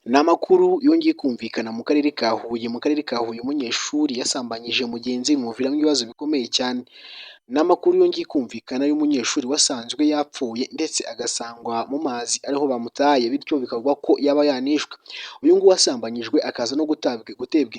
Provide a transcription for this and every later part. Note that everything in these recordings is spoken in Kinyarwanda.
Ni amakuru yongeye kumvikana mu karere ka Huye. Mu karere ka Huye umunyeshuri yasambanyije mugenzi we bimuviramo ibibazo bikomeye cyane. Ni amakuru yongeye kumvikana y'umunyeshuri wasanzwe yapfuye ndetse agasangwa mu mazi ariho bamutaye, bityo bikavugwa ko yaba yanishwe. Uyu nguyu wasambanyijwe akaza no guterwa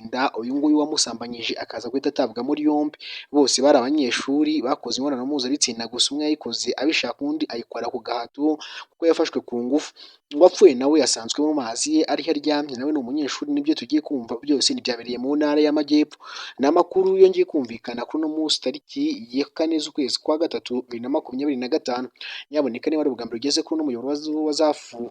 inda, uyu nguyu wamusambanyije akaza guhita atabwa muri yombi. Bose bari abanyeshuri bakoze imibonano mpuzabitsina, gusa umwe yayikoze abishaka undi ayikora ku gahato kuko yafashwe ku ngufu. Uwapfuye nawe yasanzwe mu mazi ye ariho aryamye, nawe ni umunyeshuri. Nibyo tugiye kumva byose ntibyabereye mu ntara y'Amajyepfo. Ni amakuru yongeye kumvikana kuri uno munsi tariki ya 4 z'ukwezi kwa gatatu 2025. Nyaboneka niba ari ubwa mbere ugeze kuri uno muyoboro wa Zafu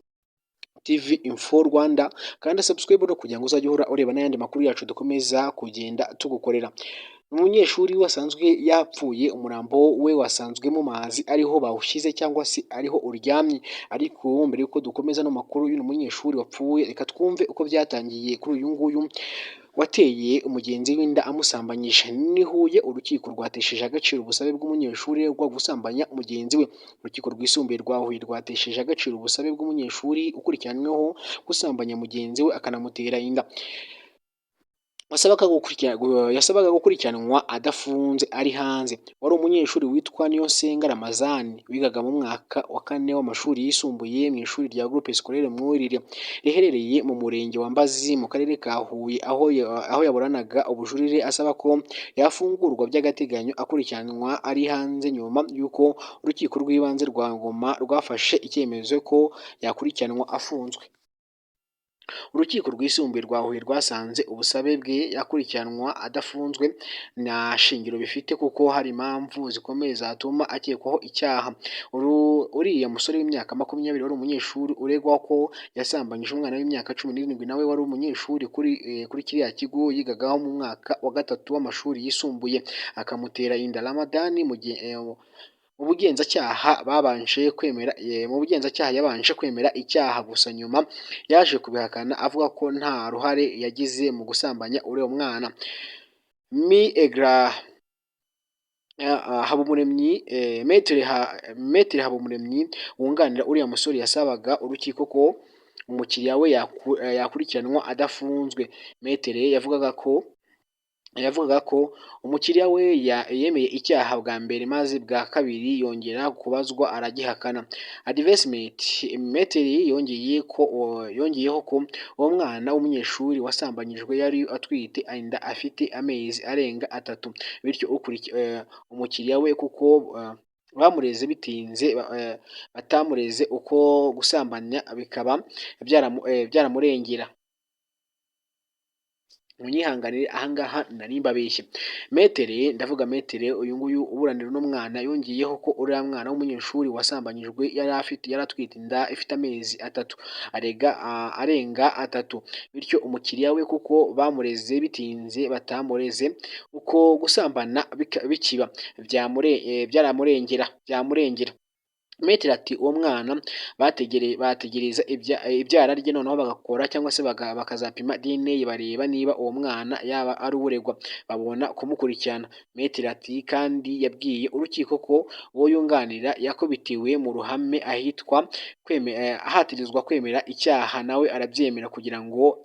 TV Info Rwanda, kandi subscribe no kugira ngo uzajye uhora ureba n'ayandi makuru yacu dukomeza kugenda tugukorera. Umunyeshuri wasanzwe yapfuye, umurambo we wasanzwe mu mazi ariho bawushyize cyangwa se ariho uryamye. Ariko mbere yuko dukomeza no makuru y'uyu munyeshuri wapfuye, reka twumve uko byatangiye kuri uyu nguyu wateye umugenzi w'inda amusambanyisha. Ni Huye, urukiko rwatesheje agaciro ubusabe bw'umunyeshuri bwo gusambanya mugenzi we. Urukiko rwisumbuye rwa Huye rwatesheje agaciro ubusabe bw'umunyeshuri ukurikiranyweho gusambanya mugenzi we akanamutera inda. Yasabaga gukurikiranwa adafunze ari hanze. Wari umunyeshuri witwa Niyonsenga Ramazani, wigaga mu mwaka wa 4 w'amashuri yisumbuye mu ishuri rya Groupe Scolaire Mwurire riherereye mu murenge wa Mbazi mu karere ka Huye, aho yaburanaga ubujurire asaba ko yafungurwa by'agateganyo akurikiranwa ari hanze, nyuma y'uko urukiko rw'ibanze rwa Ngoma rwafashe icyemezo ko yakurikiranwa afunzwe. Urukiko rwisumbuye rwa Huye rwasanze ubusabe bwe yakurikiranwa adafunzwe nta shingiro bifite, kuko hari impamvu zikomeye zatuma akekwaho icyaha. Uriya musore w'imyaka 20 wari umunyeshuri uregwa ko yasambanyije umwana w'imyaka 17, nawe wari umunyeshuri kuri kiriya kigo yigagaho mu mwaka wa 3 w'amashuri yisumbuye, akamutera inda. Ramadani mu bugenzacyaha yabanje kwemera icyaha, gusa nyuma yaje kubihakana avuga ko nta ruhare yagize mu gusambanya uriya mwana. Maître Habumuremyi wunganira uriya musore yasabaga urukiko ko umukiriya we yakurikiranwa adafunzwe. Maître yavugaga ko umukiriya we yemeye icyaha bwa mbere, maze bwa kabiri yongera kubazwa aragihakana. Advancement Maître yongeyeho ko uwo mwana w'umunyeshuri wasambanyijwe yari atwite inda afite amezi arenga 3, bityo umukiriya we kuko bamureze bitinze batamureze uko gusambanya bikaba byaramurengera. Munyihanganire ahangaha nari mbabeshye. Ndavuga Maître uyu nguyu uburanira uno mwana yongeyeho ko uriya mwana w'umunyeshuri wasambanyijwe yari atwite inda ifite amezi 3 arenga 3, bityo umukiriya we kuko bamureze bitinze batamureze uko gusambana bikiba byamurengera. Maître ati uwo mwana bategereza ibyara rye, noneho bagakora cyangwa se bakazapima DNA bareba niba uwo mwana yaba ari uregwa, babona kumukurikirana. Maître ati kandi yabwiye urukiko ko uwo yunganira yakubitiwe mu ruhame ahatirizwa kwemera icyaha, nawe arabyemera kugira ngo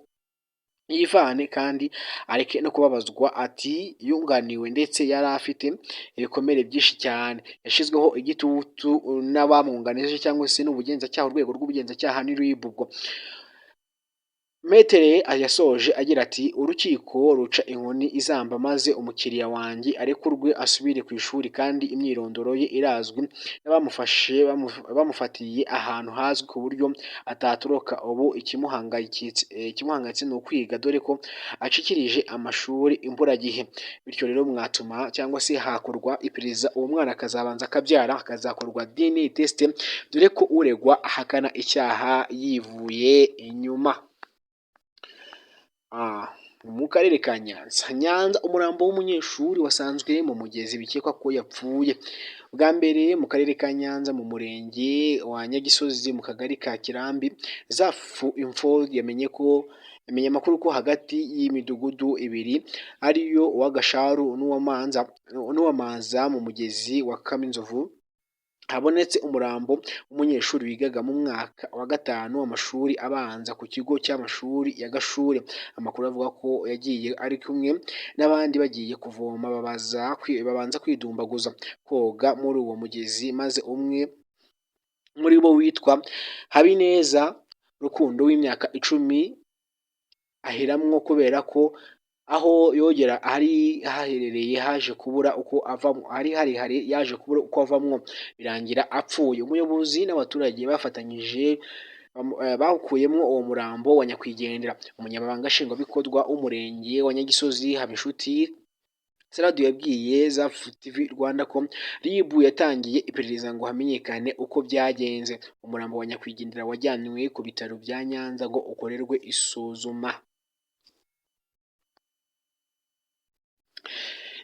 yivane kandi areke no kubabazwa. Ati yunganiwe ndetse yari afite ibikomere byinshi cyane, yashizweho igitutu n'abamwunganije cyangwa se n'ubugenzacyaha, urwego rw'ubugenzacyaha ni RIB. Maître yasoje agira ati urukiko ruca inkoni izamba maze umukiriya wanjye arekurwe asubire ku ishuri, kandi imyirondoro ye irazwi n'abamufashe bamufatiye ahantu hazwi ku buryo atatoroka. Ubu ikimuhangayitse ni ukwiga, dore ko acikirije amashuri imburagihe. Bityo rero mwatuma cyangwa se hakorwa iperereza, uwo mwana akazabanza akabyara, hakazakorwa DNA test, dore ko uregwa ahakana icyaha yivuye inyuma. Mu karere ka Nyanza, umurambo w'umunyeshuri wasanzwe mu mugezi bikekwa ko yapfuye. Bwa mbere mu karere ka Nyanza mu murenge wa Nyagisozi mu kagari ka Kirambi, Zafu Info yamenye amakuru ko hagati y'imidugudu ibiri ariyo uwa Gasharu n'uwamanza mu mugezi wa Kaminzovu habonetse umurambo w'umunyeshuri wigaga mu mwaka wa gatanu w'amashuri abanza ku kigo cy'amashuri ya Gashure. Amakuru avuga ko yagiye ari kumwe n'abandi bagiye kuvoma babanza kwidumbaguza koga muri uwo mugezi, maze umwe muri bo witwa Habineza Rukundo w'imyaka 10 ahiramwo kubera ko aho yogera hari haherereye yaje kubura uko avamwo birangira apfuye. Umuyobozi n'abaturage bafatanyije bawukuyemwo uwo murambo wa nyakwigendera. Umunyamabanga nshingwabikorwa w'umurenge wa Nyagisozi Habinshuti Saradu yabwiye Zaf TV Rwanda ko RIB yatangiye iperereza ngo hamenyekane uko byagenze. Umurambo wa nyakwigendera wajyanywe ku bitaro bya Nyanza ngo ukorerwe isuzuma.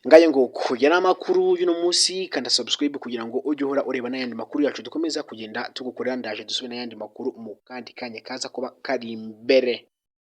Ngaye ngo kujya n'amakuru y'uno munsi, kanda subscribe kugira ngo ujye uhora ureba n'ayandi makuru yacu dukomeza kugenda tugukorera. Ndaje dusubire n'ayandi makuru mu kandi kanya kaza kuba kari imbere.